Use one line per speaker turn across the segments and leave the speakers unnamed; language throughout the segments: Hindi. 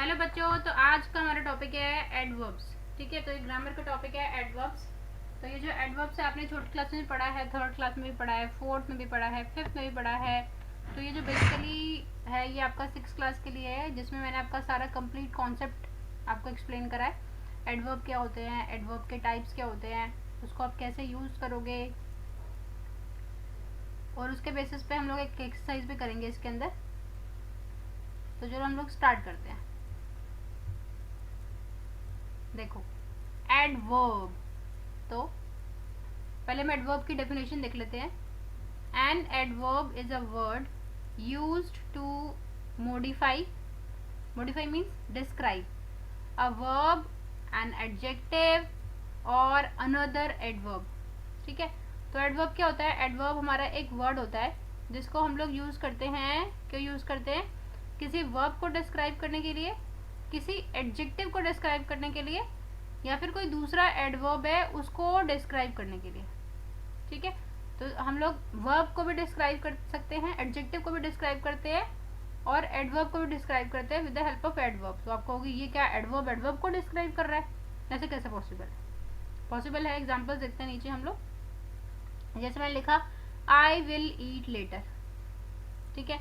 हेलो बच्चों, तो आज का हमारा टॉपिक है एडवर्ब्स। ठीक है, तो ये ग्रामर का टॉपिक है एडवर्ब्स। तो ये जो एडवर्ब्स है आपने छोटी क्लास में पढ़ा है, थर्ड क्लास में भी पढ़ा है, फोर्थ में भी पढ़ा है, फिफ्थ में भी पढ़ा है। तो ये जो बेसिकली है ये आपका सिक्स क्लास के लिए है, जिसमें मैंने आपका सारा कंप्लीट कॉन्सेप्ट आपको एक्सप्लेन करा है। एडवर्ब क्या होते हैं, एडवर्ब के टाइप्स क्या होते हैं, उसको आप कैसे यूज़ करोगे, और उसके बेसिस पे हम लोग एक एक्सरसाइज भी करेंगे इसके अंदर। तो चलो हम लोग स्टार्ट करते हैं। देखो, एडवर्ब, तो पहले हम एडवर्ब की डेफिनेशन देख लेते हैं। An adverb is a word used to modify, modify means describe a verb, an adjective और अनदर एडवर्ब। ठीक है, तो एडवर्ब क्या होता है? एडवर्ब हमारा एक वर्ड होता है जिसको हम लोग यूज करते हैं। क्यों यूज करते हैं? किसी वर्ब को डिस्क्राइब करने के लिए, किसी एडजेक्टिव को डिस्क्राइब करने के लिए, या फिर कोई दूसरा एडवर्ब है उसको डिस्क्राइब करने के लिए। ठीक है, तो हम लोग वर्ब को भी डिस्क्राइब कर सकते हैं, एडजेक्टिव को भी डिस्क्राइब करते हैं और एडवर्ब को भी डिस्क्राइब करते हैं with the help of adverb. तो आप कहोगे ये क्या एडवर्ब एडवर्ब को डिस्क्राइब कर रहा है, ऐसे कैसे पॉसिबल है? पॉसिबल है। एग्जांपल्स देखते हैं नीचे हम लोग। जैसे मैंने लिखा आई विल ईट लेटर। ठीक है,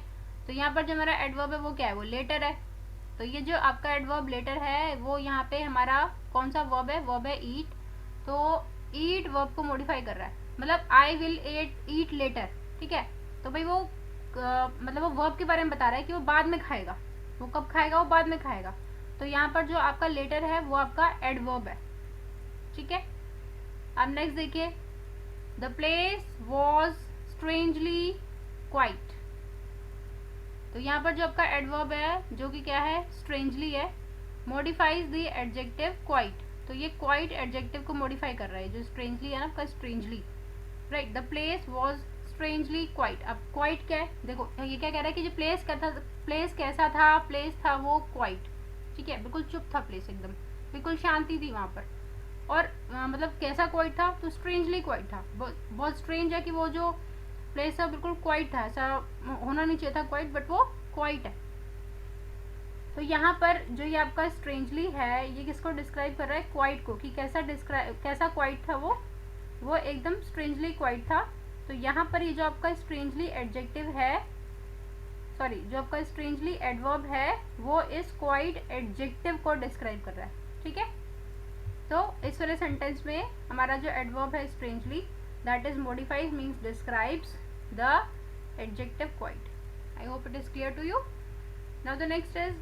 तो यहाँ पर जो हमारा एडवर्ब है वो क्या है? वो लेटर है। तो ये जो आपका एडवर्ब लेटर है वो यहाँ पे हमारा कौन सा वर्ब है? वर्ब है ईट। तो ईट वर्ब को मॉडिफाई कर रहा है, मतलब आई विल ईट लेटर। ठीक है, तो भाई वो मतलब वो वर्ब के बारे में बता रहा है कि वो बाद में खाएगा। वो कब खाएगा? वो बाद में खाएगा। तो यहाँ पर जो आपका लेटर है वो आपका एडवर्ब है। ठीक है, अब नेक्स्ट देखिए, the place was strangely quite. तो यहाँ पर जो आपका एडवर्ब है जो कि क्या है? स्ट्रेंजली है, मॉडिफाइज द एडजेक्टिव क्वाइट। तो ये क्वाइट एडजेक्टिव को मॉडिफाई कर रहा है, जो स्ट्रेंजली है ना आपका, strangely. Right, the place was strangely quite. अब क्वाइट क्या है? देखो ये क्या कह रहा है कि जो प्लेस क्या था, प्लेस कैसा था? प्लेस था वो क्वाइट। ठीक है, बिल्कुल चुप था प्लेस, एकदम बिल्कुल शांति थी वहां पर। और मतलब कैसा क्वाइट था? तो स्ट्रेंजली क्वाइट था। बहुत स्ट्रेंज है कि वो जो प्लेस था बिल्कुल क्वाइट था, ऐसा होना नहीं चाहिए था क्वाइट, बट वो क्वाइट है। तो यहाँ पर जो ये आपका स्ट्रेंजली है ये किसको डिस्क्राइब कर रहा है? क्वाइट को, कि कैसा क्वाइट था वो एकदम स्ट्रेंजली क्वाइट था। तो यहाँ पर ये जो आपका स्ट्रेंजली एडजेक्टिव है, सॉरी जो आपका स्ट्रेंजली एडवर्ब है वो इस क्वाइट एडजेक्टिव को डिस्क्राइब कर रहा है। ठीक है, तो इस वाले सेंटेंस में हमारा जो एडवर्ब है strangely, that is modifies means describes the adjective quite. I hope it is clear to you. Now the next is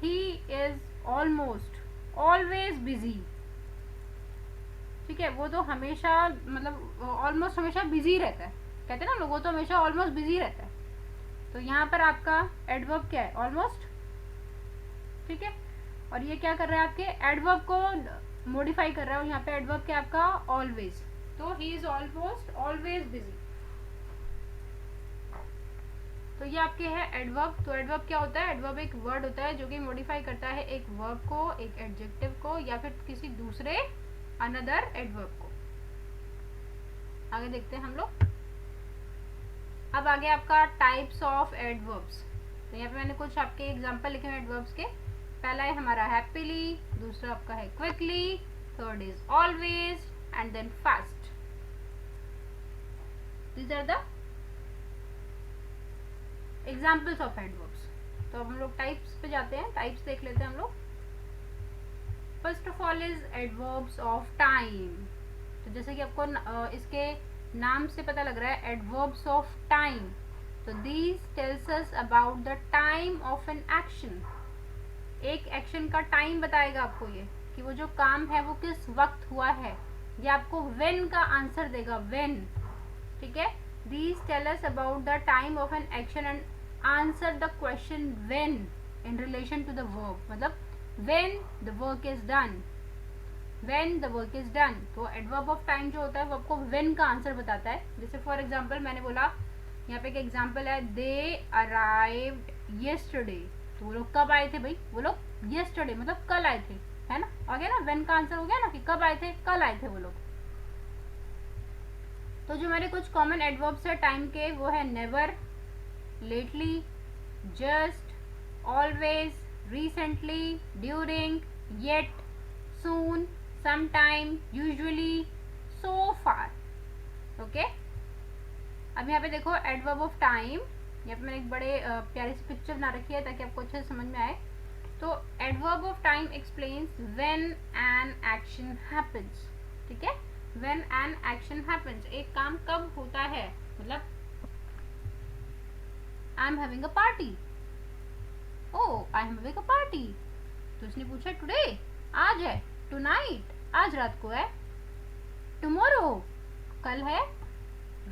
he is almost always busy. ठीक है, वो तो हमेशा मतलब ऑलमोस्ट हमेशा बिजी रहता है। कहते हैं ना लोग, वो तो हमेशा ऑलमोस्ट बिजी रहता है। तो यहाँ पर आपका एडवर्ब क्या है? ऑलमोस्ट। ठीक है, और ये क्या कर रहा है? आपके एडवर्ब को मॉडिफाई कर रहा है, और यहाँ पे एडवर्ब क्या है आपका? ऑलवेज। तो ही इज ऑलमोस्ट ऑलवेज बिजी। तो ये आपके है एडवर्ब। तो एडवर्ब क्या होता है? एडवर्ब एक वर्ड होता है जो कि मॉडिफाई करता है एक वर्ब को, एक एडजेक्टिव को, या फिर किसी दूसरे अनदर एडवर्ब को। आगे देखते हैं हम लोग। अब आगे आपका टाइप्स ऑफ एडवर्ब्स। तो यहाँ पे मैंने कुछ आपके एग्जांपल लिखे हैं एडवर्ब्स के। पहला है हमारा हैप्पीली, दूसरा आपका है quickly, third is always, and then fast. These are the examples of adverbs. तो अब हम लोग टाइप्स पे जाते हैं, टाइप्स देख लेते हैं हम लोग। First of all is adverbs of time. तो जैसे कि आपको इसके नाम से पता लग रहा है, एडवर्ब्स ऑफ टाइम। तो these tells us about the time of an action. एक एक्शन का टाइम बताएगा आपको ये, कि वो जो काम है वो किस वक्त हुआ है। ये आपको व्हेन का आंसर देगा, व्हेन। ठीक है, these tell us about the time of an action and answer the question when in relation to the verb. मतलब when the work is done, when the work is done. तो एडवर्ब ऑफ टाइम जो होता है वो आपको व्हेन का आंसर बताता है। जैसे फॉर एग्जांपल मैंने बोला, यहाँ पे एक एग्जांपल है, दे अराइव्ड येस्टरडे। तो वो लोग कब आए थे भाई? वो लोग येस्टरडे मतलब कल आए थे, है ना? आ गया ना, व्हेन का आंसर हो गया ना, कि कब आए थे? कल आए थे वो लोग। तो जो हमारे कुछ कॉमन एडवर्ब्स है टाइम के वो है never, lately, just, always, recently, during, yet, soon, sometime, usually, so far. Okay अब यहाँ पे देखो एडवर्ब ऑफ टाइम, यहाँ पे मैंने एक बड़े प्यारी सी पिक्चर बना रखी है ताकि आपको अच्छे से समझ में आए. तो adverb of time explains when an action happens. ठीक है, व्हेन एन एक्शन हैपेंस, एक काम कब होता है. मतलब I am having a party. Oh I am having a party. तो उसने पूछा टुडे, आज है. टुनाइट, आज रात को है. टुमारो, कल है.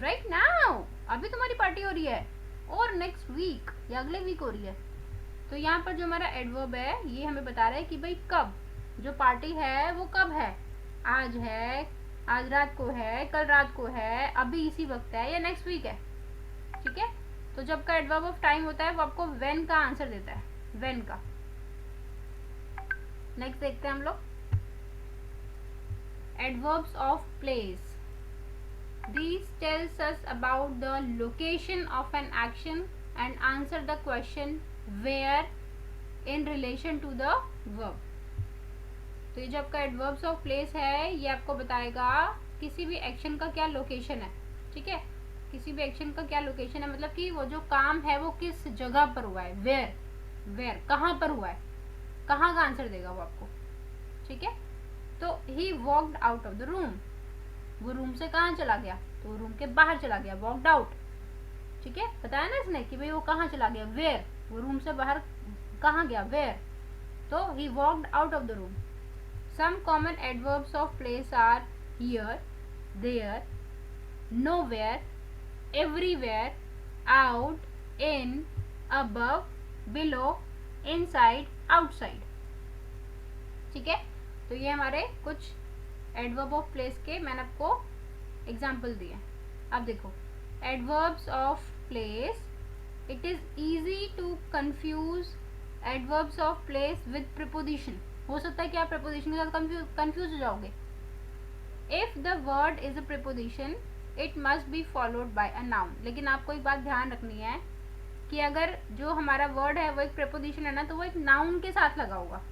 राइट नाउ, अभी तुम्हारी पार्टी हो रही है. और नेक्स्ट वीक, या अगले वीक हो रही है. तो यहाँ पर जो हमारा एडवर्ब है ये हमें बता रहा है कि भाई कब जो पार्टी है वो कब है. आज है, आज रात को है, कल रात को है, अभी इसी वक्त है, या नेक्स्ट वीक है. ठीक है, तो जब का एडवर्ब ऑफ टाइम होता है वो आपको व्हेन का आंसर देता है, व्हेन का. नेक्स्ट देखते हैं हम लोग adverbs of place. These tells us about the location of an action and answer the question where in relation to the verb. तो ये जो आपका एडवर्ब्स ऑफ प्लेस है ये आपको बताएगा किसी भी एक्शन का क्या लोकेशन है. ठीक है, किसी भी एक्शन का क्या लोकेशन है, मतलब कि वो जो काम है वो किस जगह पर हुआ है. वेयर, वेयर कहाँ पर हुआ है, कहाँ का आंसर देगा वो आपको. ठीक है, तो he walked out of the room, वो रूम से कहाँ चला गया, तो रूम के बाहर चला गया, वॉकड आउट. ठीक है, बताया ना इसने कि भाई वो कहाँ चला गया, वेयर, वो रूम से बाहर कहाँ गया, वेयर. तो he walked out of the room. Some common adverbs of place are here, there, nowhere, everywhere, out, in, above, below, inside, outside. ठीक है, तो ये हमारे कुछ एडवर्ब ऑफ प्लेस के मैंने आपको एग्जाम्पल दिए. अब देखो adverbs of place, it is easy to confuse adverbs of place with preposition. हो सकता है कि आप प्रीपोजिशन के साथ कंफ्यूज हो जाओगे. If the word is a preposition it must be followed by a noun. लेकिन आपको एक बात ध्यान रखनी है कि अगर जो हमारा वर्ड है वो एक प्रीपोजिशन है ना, तो वो एक नाउन के साथ लगा होगा.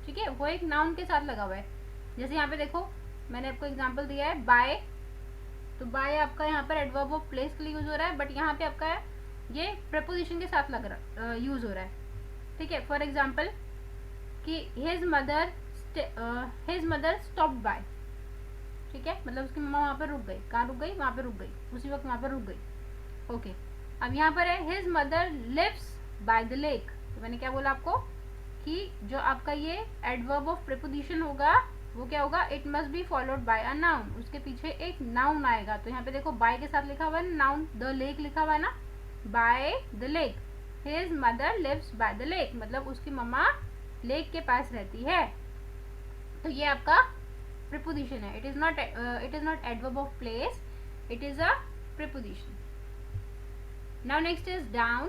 ठीक है, वो एक नाउन के साथ लगा हुआ है. जैसे यहाँ पे देखो मैंने आपको एग्जांपल दिया है बाय, तो बाय आपका यहाँ पर एडवर्ब ऑफ प्लेस के लिए यूज हो रहा है, बट यहाँ पे आपका ये प्रेपोजिशन के साथ लग रहा यूज हो रहा है. ठीक है, फॉर एग्जांपल कि हिज मदर स्टॉप्ड बाय. ठीक है, मतलब उसकी मम्मा वहाँ पर रुक गई. कहाँ रुक गई, वहाँ पे रुक गई, उसी वक्त वहाँ पर रुक गई. ओके, अब यहाँ पर है his mother lives by the lake. तो मैंने क्या बोला आपको कि जो आपका ये एडवर्ब ऑफ प्रीपोजिशन होगा वो क्या होगा, it must be followed by a noun. उसके पीछे एक नाउन आएगा. तो यहाँ पे देखो बाय के साथ लिखा हुआ है नाउन, द लेक लिखा हुआ है ना, by the lake. His mother lives by the lake, मतलब उसकी मम्मा लेक के पास रहती है. तो ये आपका प्रीपोजिशन है. It is not adverb of place, it is a preposition. Now next is down.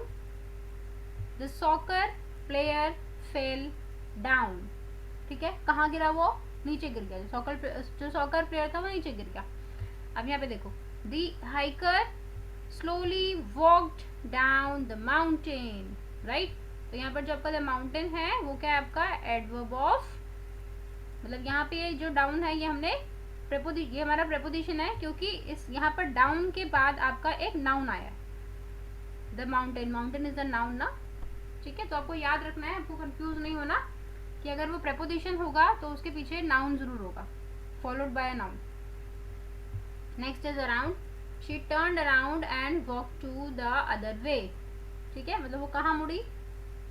The soccer player fell down. ठीक है, कहाँ गिरा, वो नीचे गिर गया. जो सॉकर प्लेयर था वो नीचे गिर गया. अब यहाँ पे देखो the hiker slowly walked down the mountain. Right, तो यहाँ पर जो आपका द माउंटेन है वो क्या है आपका एडवर्ब ऑफ, मतलब यहाँ पे जो डाउन है ये हमने ये हमारा प्रेपोजिशन है क्योंकि इस यहाँ पर डाउन के बाद आपका एक नाउन आया है. The mountain, mountain is the noun ना. ठीक है, तो आपको याद रखना है, आपको कंफ्यूज नहीं होना कि अगर वो प्रेपोजिशन होगा तो उसके पीछे नाउन जरूर होगा, followed by a noun. Next is around. She turned around and walk to the other way. ठीक है, मतलब वो कहाँ मुड़ी,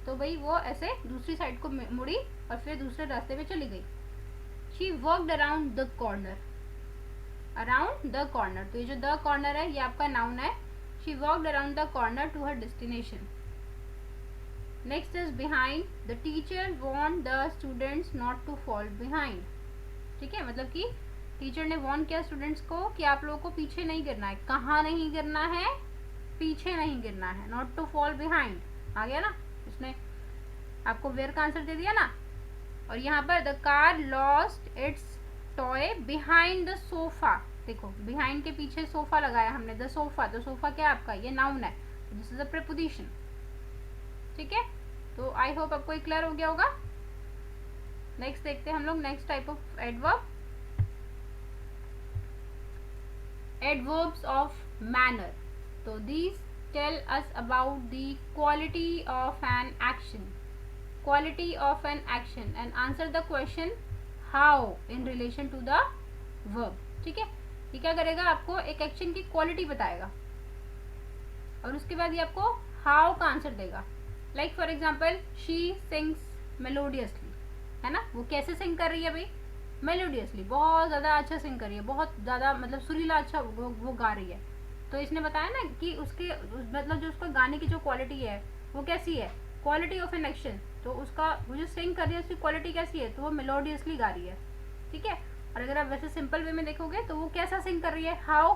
तो भाई वो ऐसे दूसरी साइड को मुड़ी और फिर दूसरे रास्ते पे चली गई. She walked around the corner. Around the corner, तो ये जो द कॉर्नर है ये आपका नाउन है. She walked around the corner to her destination. Next is behind. The teacher warn the students not to fall behind. ठीक है, मतलब कि टीचर ने वॉर्न किया स्टूडेंट्स को कि आप लोगों को पीछे नहीं गिरना है. कहाँ नहीं गिरना है, पीछे नहीं गिरना है. नॉट टू फॉल बिहाइंड आ गया ना, इसने आपको वेयर का आंसर दे दिया ना. और यहाँ पर the car lost its toy behind the sofa. देखो बिहाइंड के पीछे सोफा लगाया हमने, द सोफा. तो सोफा क्या आपका ये नाउन है, दिस इज अ प्रीपोजिशन. ठीक है, तो आई होप आपको ये क्लियर हो गया होगा। नेक्स्ट देखते हैं हम लोग next type of adverb, adverbs of manner. तो these tell us about the quality of an action, quality of an action and answer the question how in relation to the verb। ठीक है, ये क्या करेगा, आपको एक एक्शन की क्वालिटी बताएगा और उसके बाद ये आपको हाउ का आंसर देगा। Like for example she sings melodiously, है ना, वो कैसे सिंग कर रही है भाई, मेलोडियसली, बहुत ज़्यादा अच्छा सिंग कर रही है, बहुत ज़्यादा मतलब सुरीला अच्छा वो गा रही है। तो इसने बताया ना कि उसके मतलब जो उसका गाने की जो क्वालिटी है वो कैसी है, क्वालिटी ऑफ एन एक्शन। तो उसका वो जो सिंग कर रही है उसकी क्वालिटी कैसी है, तो वो मेलोडियसली गा रही है। ठीक है, और अगर आप वैसे सिंपल वे में देखोगे तो वो कैसा सिंग कर रही है, हाउ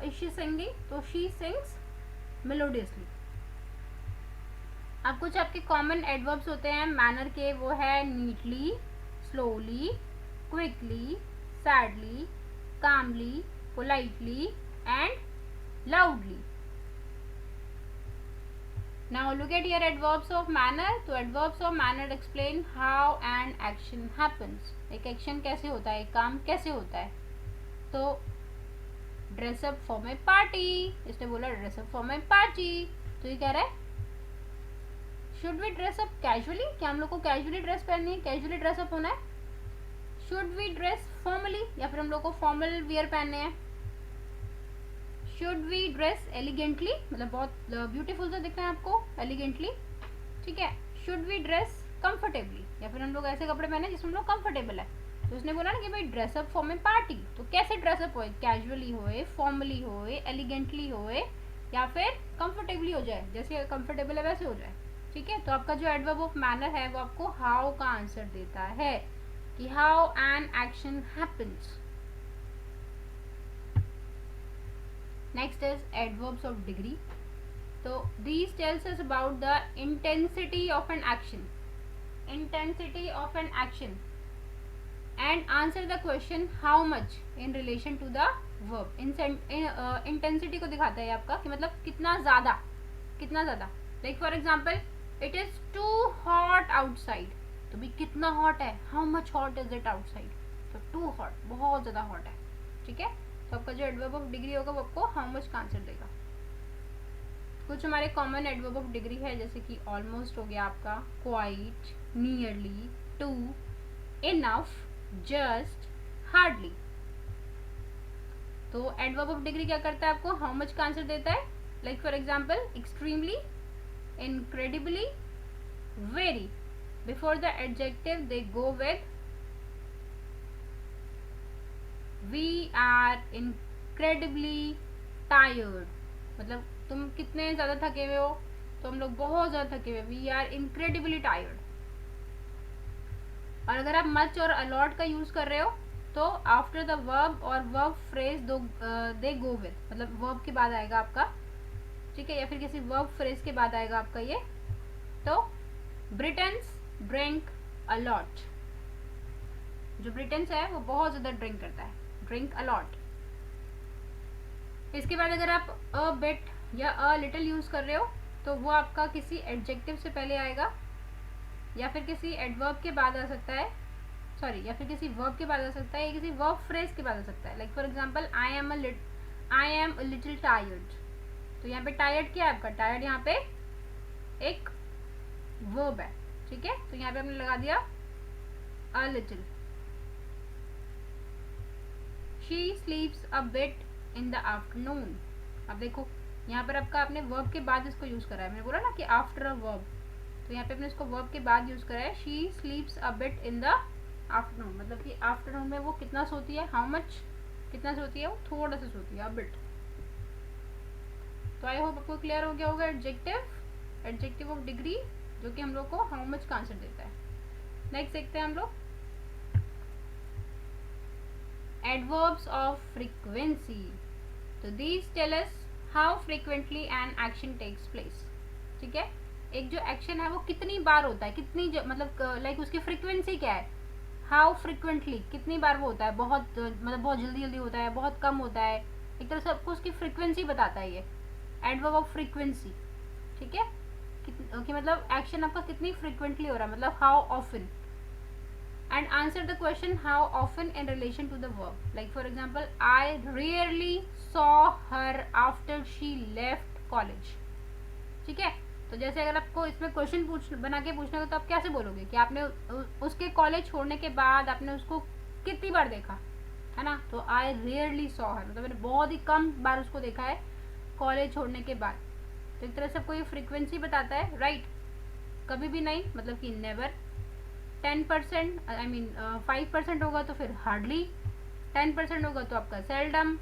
इज शी सिंगिंग, तो शी सिंग्स मेलोडियसली। अब कुछ आपके कॉमन एडवर्ब्स होते हैं मैनर के, वो है neatly, slowly, quickly, sadly, calmly, politely and loudly. Now look at your adverbs of manner। तो adverbs of manner explain how an action happens। एक action कैसे होता है, एक काम कैसे होता है। तो dress up for my party, इसने बोला dress up for my party, तो ये कह रहा है should we dress up casually, क्या हम लोग को casually dress पहननी है, casually dress up होना है। should we dress formally, या फिर हम लोग को formal wear पहनने हैं। शुड वी ड्रेस एलिगेंटली, मतलब बहुत ब्यूटीफुल से दिख रहे हैं आपको, एलिगेंटली। ठीक है, शुड वी ड्रेस कंफर्टेबली, या फिर हम लोग ऐसे कपड़े पहने जिसमें हम लोग कंफर्टेबल है। तो उसने बोला ना कि भाई ड्रेसअप फॉर माई पार्टी, तो कैसे ड्रेसअप होए, कैजुअली होए, फॉर्मली होए, एलिगेंटली होए, या फिर कंफर्टेबली हो जाए, जैसे कंफर्टेबल है वैसे हो जाए। ठीक है, तो आपका जो एडवर्ब ऑफ मैनर है वो आपको हाउ का आंसर देता है कि how an action happens. Next is adverbs of degree। तो these tells us about the intensity of an action, intensity of an action and answer the question how much in relation to the verb। intensity को दिखाता है आपका कि मतलब कितना ज़्यादा, कितना ज़्यादा। like for example it is too hot outside, तो भी कितना hot है, how much hot is it outside, तो too hot, बहुत ज़्यादा hot है। ठीक है, तो आपका जो एडवर्ब ऑफ डिग्री होगा वो आपको हाउ मच का आंसर देगा। कुछ हमारे कॉमन एडवर्ब ऑफ डिग्री है जैसे कि ऑलमोस्ट हो गया आपका, quite, nearly, too, enough, just, hardly. तो एडवर्ब ऑफ डिग्री क्या करता है, आपको हाउ मच का आंसर देता है। Like for example extremely, incredibly, very. Before the adjective they go with We are incredibly tired, मतलब तुम कितने ज़्यादा थके हुए हो, तो हम लोग बहुत ज़्यादा थके हुए, We are incredibly tired। और अगर आप much और a lot का यूज़ कर रहे हो तो after the verb और verb phrase they go with, मतलब verb के बाद आएगा आपका, ठीक है, या फिर किसी verb phrase के बाद आएगा आपका ये। तो Britons drink a lot, जो ब्रिटेन्स है वो बहुत ज़्यादा ड्रिंक करता है, ड्रिंक अ लॉट। इसके बाद अगर आप अ बिट या अ लिटिल यूज़ कर रहे हो तो वो आपका किसी एडजेक्टिव से पहले आएगा या फिर किसी एडवर्ब के बाद आ सकता है, सॉरी, या फिर किसी वर्ब के बाद आ सकता है या किसी वर्ब फ्रेज के बाद आ सकता है। Like for example I am a little tired, तो यहाँ पे टायर्ड क्या है आपका, टायर्ड यहाँ पे एक वर्ब है। ठीक है, तो यहाँ पे हमने लगा दिया a little. She sleeps a bit in the afternoon। अब देखो यहाँ पर आपका आपने वर्ब के बाद इसको यूज़ करा है, मैंने बोला ना कि आफ्टर अ वर्ब, तो यहाँ पे आपने इसको वर्ब के बाद यूज़ करा है। She sleeps a bit in the afternoon, मतलब कि आफ्टरनून में वो कितना सोती है, हाउ मच, कितना सोती है, वो थोड़ा सा सोती है, a bit। तो आई होप आपको क्लियर हो गया होगा एडजेक्टिव ऑफ डिग्री, जो कि हम लोग को हाउ मच का आंसर देता है। नेक्स्ट देखते हैं हम लोग adverbs of frequency। तो these tell us how frequently an action takes place। ठीक है, एक जो एक्शन है वो कितनी बार होता है, कितनी मतलब लाइक उसकी फ्रीक्वेंसी क्या है, हाउ फ्रीक्वेंटली, कितनी बार वो होता है, बहुत मतलब बहुत जल्दी जल्दी होता है, बहुत कम होता है, एक तरह से आपको उसकी फ्रीक्वेंसी बताता है ये एडवर्ब ऑफ फ्रीक्वेंसी। ठीक है, कि मतलब एक्शन आपका कितनी फ्रिक्वेंटली हो रहा है, मतलब how often. And answer the question how often in relation to the verb. Like for example, I rarely saw her after she left college. ठीक है, तो जैसे अगर आपको इसमें क्वेश्चन बना के पूछना हो तो आप कैसे बोलोगे कि आपने उसके कॉलेज छोड़ने के बाद आपने उसको कितनी बार देखा, है ना. तो आई रेयरली सॉ हर, मतलब मैंने बहुत ही कम बार उसको देखा है कॉलेज छोड़ने के बाद. तो एक तरह से कोई फ्रीक्वेंसी बताता है, राइट. कभी भी नहीं, मतलब कि नेवर. 10% आई मीन 5% होगा तो फिर हार्डली. 10% होगा तो आपका सेल्डम.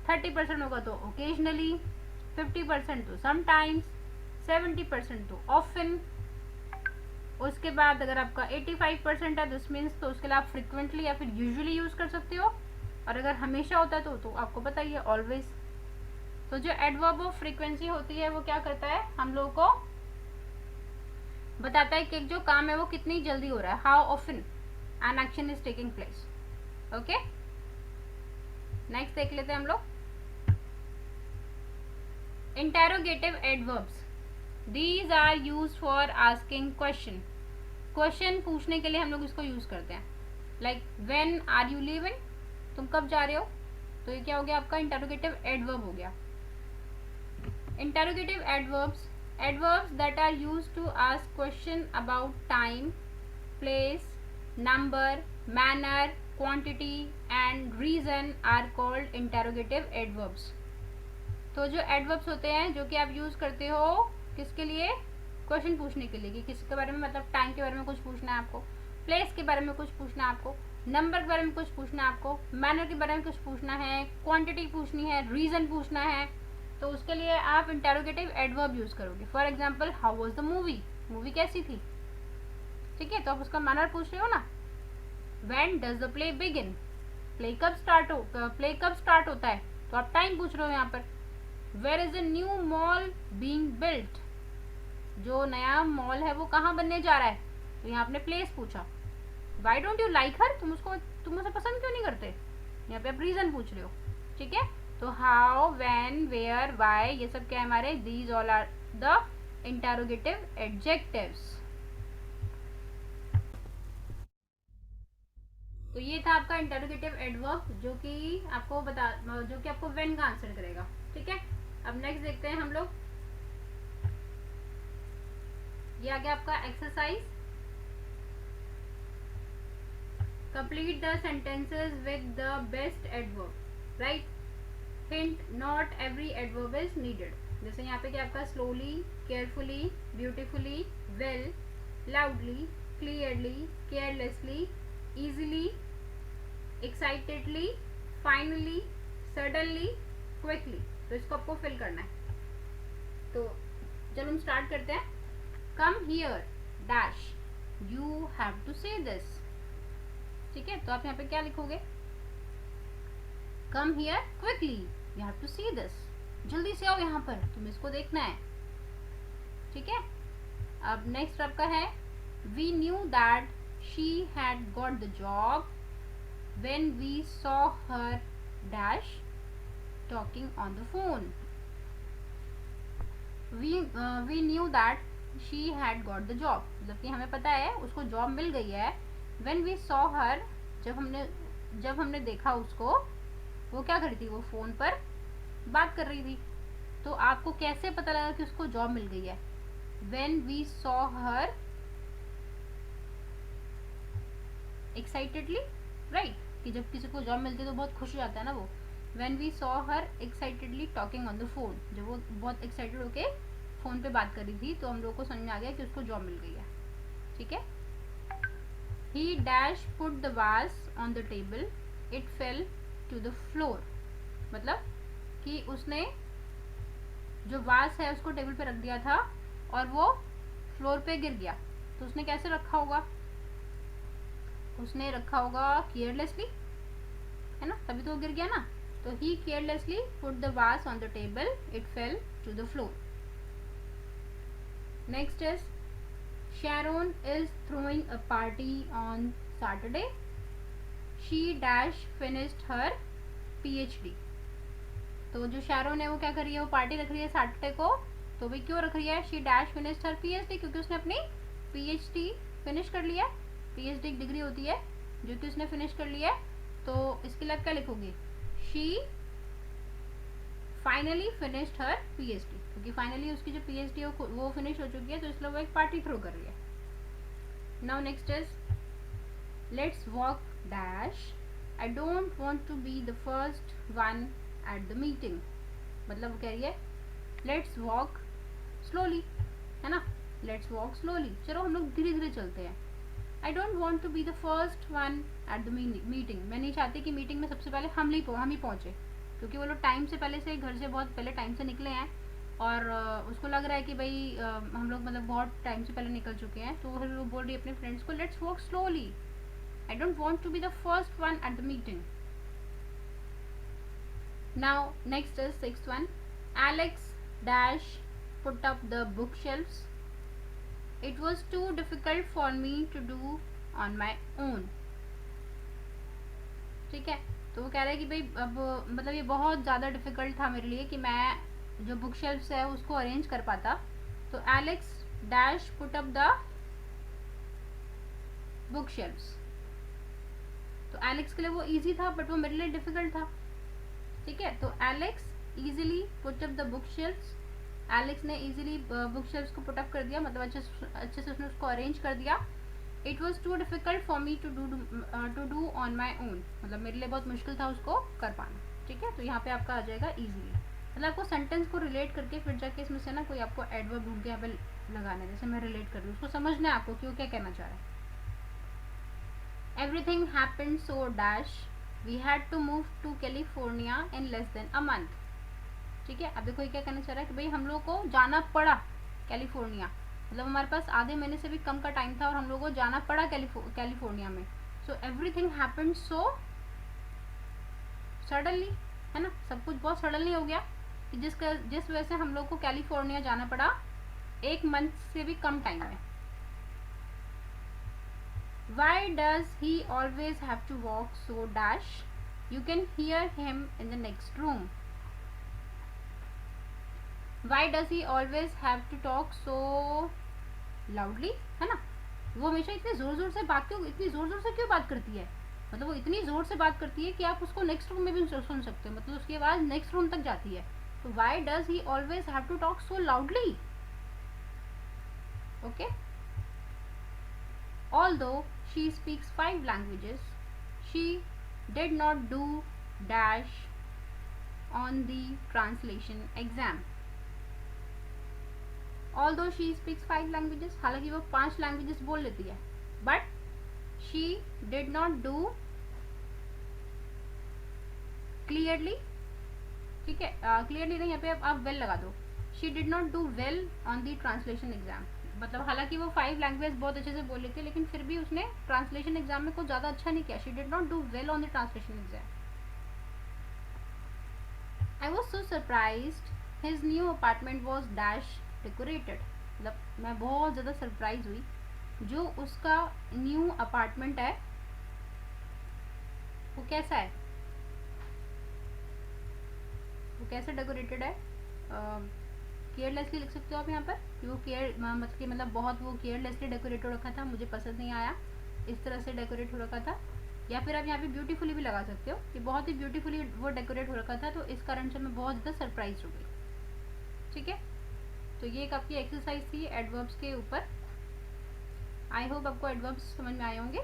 30% होगा तो ओकेजनली. 50% तो समटाइम्स. 70% तो ऑफन. उसके बाद अगर आपका 85% है दिस मीन्स, तो उसके लिए आप फ्रिक्वेंटली या फिर यूजुअली यूज कर सकते हो. और अगर हमेशा होता है तो आपको पता ही है ऑलवेज. तो जो एडवर्ब ऑफ फ्रीक्वेंसी होती है वो क्या करता है, हम लोगों को बताता है कि जो काम है वो कितनी जल्दी हो रहा है, how often an action is taking place. Okay, next देख लेते हैं हम लोग. Interrogative adverbs, these are used for asking question. Question पूछने के लिए हम लोग इसको यूज करते हैं. Like when are you leaving, तुम कब जा रहे हो. तो ये क्या हो गया आपका इंटेरोगेटिव एडवर्ब हो गया. Interrogative adverbs, adverbs that are used to ask question about time, place, number, manner, quantity and reason are called interrogative adverbs. तो जो adverbs होते हैं जो कि आप यूज करते हो किसके लिए, क्वेश्चन पूछने के लिए, कि किसके बारे में, मतलब टाइम के बारे में कुछ पूछना है आपको, प्लेस के बारे में कुछ पूछना है आपको, नंबर के बारे में कुछ पूछना है आपको, मैनर के बारे में कुछ पूछना है, क्वांटिटी पूछनी है, रीजन पूछना है, तो उसके लिए आप इंटेरोगेटिव एडवर्ब यूज करोगे. For example, how was the movie, movie कैसी थी. ठीक है, तो आप उसका मैनर पूछ रहे हो ना. When does the play begin, play कब स्टार्ट होता है, तो आप टाइम पूछ रहे हो यहाँ पर. Where is the new mall being built, जो नया मॉल है वो कहाँ बनने जा रहा है, तो यहाँ आपने प्लेस पूछा. वाई डोंट यू लाइक हर, तुम उसे पसंद क्यों नहीं करते, यहाँ पे आप रीजन पूछ रहे हो. ठीक है, तो हाउ, व्हेन, वेयर, वाई, ये सब क्या है हमारे, these all are the interrogative adjectives. तो ये था आपका इंटेरोगेटिव एडवर्ब जो कि आपको व्हेन का आंसर करेगा. ठीक है, अब नेक्स्ट देखते हैं हम लोग. ये आ गया आपका exercise. Complete the sentences with the best adverb. Right, hint, not every adverb is needed. जैसे यहाँ पे क्या आपका slowly, carefully, beautifully, well, loudly, clearly, carelessly, easily, excitedly, finally, suddenly, quickly. तो इसको आपको फिल करना है. तो चलो हम स्टार्ट करते हैं. Come here, dash, you have to say this. ठीक है, तो आप यहाँ पे क्या लिखोगे, Come here quickly, you have to see this. जल्दी से आओ यहाँ पर, तुम्हें इसको देखना है. ठीक है, अब नेक्स्ट आपका है, We knew that she had got the job when we saw her dash talking on the phone. We knew that she had got the job, मतलब कि हमें पता है उसको जॉब मिल गई है. when we saw her, जब हमने देखा उसको, वो क्या कर रही थी, वो फोन पर बात कर रही थी. तो आपको कैसे पता लगा कि उसको जॉब मिल गई है. when we saw her excitedly, right, कि जब किसी को जॉब मिलती है तो बहुत खुश हो जाता है ना वो. When we saw her excitedly talking on the phone, जब वो बहुत एक्साइटेड होके फोन पे बात कर रही थी तो हम लोग को समझ में आ गया कि उसको जॉब मिल गई है. ठीक है, he dash put the vase on the table, it fell to the floor, मतलब कि उसने जो वास है उसको टेबल पे रख दिया था और वो फ्लोर पे गिर गया. तो उसने कैसे रखा होगा, उसने रखा होगा केयरलेसली, है ना, तभी तो वो गिर गया ना. तो he carelessly put the vase on the table, it fell to the floor. Next is, Sharon is throwing a party on Saturday. She dash finished her PhD. तो जो शैरोन है वो क्या कर रही है, वो पार्टी रख रही है सैटरडे को. तो भाई क्यों रख रही है she dash finished her PhD, क्योंकि उसने अपनी पीएचडी फिनिश कर लिया है। पीएचडी एक डिग्री होती है जो कि उसने फिनिश कर लिया है। तो इसके लिए क्या लिखोगे, she finally finished her PhD, क्योंकि फाइनली उसकी जो पीएचडी है वो फिनिश हो चुकी है, तो इसलिए वो एक पार्टी थ्रो कर रही है। Now next is let's walk dash I don't want to be the first one at the meeting. मतलब कह रही है लेट्स वॉक स्लोली, है ना, लेट्स वॉक स्लोली, चलो हम लोग धीरे धीरे चलते हैं। I don't want to be the first one at the meeting, मैं नहीं चाहती कि मीटिंग में सबसे पहले हम ही पहुंचे, क्योंकि वो लोग टाइम से पहले से घर से बहुत पहले टाइम से निकले हैं और उसको लग रहा है कि भाई हम लोग मतलब बहुत टाइम से पहले निकल चुके हैं। तो वो बोल रही है अपने फ्रेंड्स को let's walk slowly, I don't want to be the first one at the meeting. Now next is 6th one, Alex dash put up the bookshelves. It was too difficult for me to do on my own. ठीक है, तो वो कह रहा है कि भाई अब मतलब ये बहुत ज़्यादा डिफ़िकल्ट था मेरे लिए कि मैं जो बुक शेल्फ्स है उसको अरेंज कर पाता। तो Alex dash put up the bookshelves, तो एलेक्स के लिए वो इजी था बट वो मेरे लिए डिफ़िकल्ट था। ठीक है, तो Alex easily put up the bookshelves, Alex ने ईजिली बुक शेल्फ्स को पुट अप कर दिया, मतलब अच्छे से उसने उसको अरेंज कर दिया। It was too difficult for me to do on my own, मतलब मेरे लिए बहुत मुश्किल था उसको कर पाना। ठीक है, तो यहाँ पे आपका आ जाएगा ईजिली, मतलब आपको सेंटेंस को रिलेट करके फिर जाके इसमें से ना कोई आपको एडवर्ब ढूंढ के यहाँ पे लगाना है, जैसे मैं रिलेट कर रही हूँ उसको समझना है आपको क्यों क्या कहना चाह रहा है। Everything happened so dash we had to move to California in less than a month. ठीक है, अब देखो ये क्या कहना चाह रहा है कि भाई हम लोग को जाना पड़ा कैलिफोर्निया, मतलब हमारे पास आधे महीने से भी कम का टाइम था और हम लोगों को जाना पड़ा कैलिफोर्निया में। So everything happened so suddenly, है ना, सब कुछ बहुत सडनली हो गया कि जिस वजह से हम लोग को कैलिफोर्निया जाना पड़ा 1 मंथ से भी कम टाइम में। Why does he always have to walk so dash? You can hear him in the next room. Why does he always have to talk so loudly? है ना, वो हमेशा इतनी जोर जोर से बात करती है, मतलब वो इतनी जोर से बात करती है कि आप उसको नेक्स्ट रूम में भी सुन सकते हो, मतलब उसकी आवाज नेक्स्ट रूम तक जाती है। तो why does he always have to talk so loudly? Okay. Although she speaks 5 languages, she did not do dash on the translation exam. Although she speaks 5 languages, हालांकि वो 5 लैंग्वेजेस बोल लेती है, but she did not do clearly, ठीक है, clearly नहीं, यहाँ पे आप well लगा दो, she did not do well on the translation exam, मतलब हालांकि वो 5 लैंग्वेज बहुत अच्छे से बोल लेती है लेकिन फिर भी उसने ट्रांसलेशन एग्जाम में कुछ ज़्यादा अच्छा नहीं किया। She did not do well on the translation exam. I was so surprised his new apartment was dash decorated, मतलब मैं बहुत ज़्यादा सरप्राइज हुई जो उसका न्यू अपार्टमेंट है वो कैसा है, वो कैसे डेकोरेटेड है। केयरलेसली लिख सकते हो आप यहाँ पर कि वो मतलब बहुत वो केयरलेसली डेकोरेट हो रखा था, मुझे पसंद नहीं आया, इस तरह से डेकोरेट हो रखा था। या फिर आप यहाँ पे ब्यूटीफुली भी लगा सकते हो कि बहुत ही ब्यूटीफुली वो डेकोरेट हो रखा था, तो इस कारण से मैं बहुत ज़्यादा सरप्राइज हो गई। ठीक है, तो ये एक आपकी एक्सरसाइज थी एडवर्ब्स के ऊपर। आई होप आपको एडवर्ब्स समझ में आए होंगे।